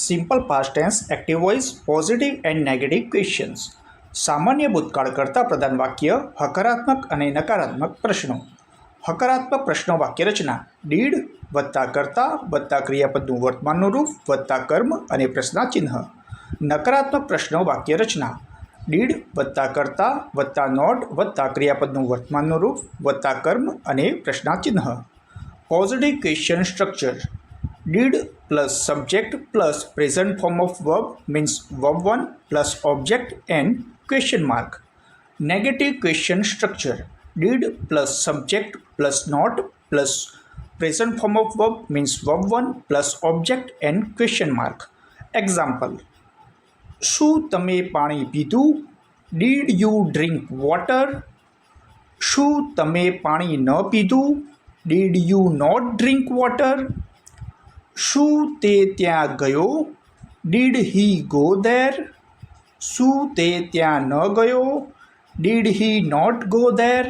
Simple past tense, active voice, positive and negative questions. સામાન્ય ભૂતકાળ કરતા પ્રધાન વાક્ય, હકારાત્મક અને નકારાત્મક પ્રશ્નો. હકારાત્મક પ્રશ્નો વાક્ય રચના: ડીડ વત્તા કર્તા વત્તા ક્રિયાપદનું વર્તમાનનું રૂપ વત્તા કર્મ અને પ્રશ્નાચિહ્ન. નકારાત્મક પ્રશ્નો વાક્ય રચના: ડીડ વત્તા કર્તા વત્તા નોટ વત્તા ક્રિયાપદનું વર્તમાનનું રૂપ વત્તા કર્મ અને પ્રશ્નાચિહ્ન. Positive question structure: did plus subject plus present form of verb means verb1 plus object and question mark. Negative question structure: did plus subject plus not plus present form of verb means verb1 plus object and question mark. Example: શું તમે પાણી પીધું? Did you drink water? શું તમે પાણી ન પીધું? Did you not drink water? શું તે ત્યાં ગયો? Did he go there? શું તે ત્યાં ન ગયો? Did he not go there?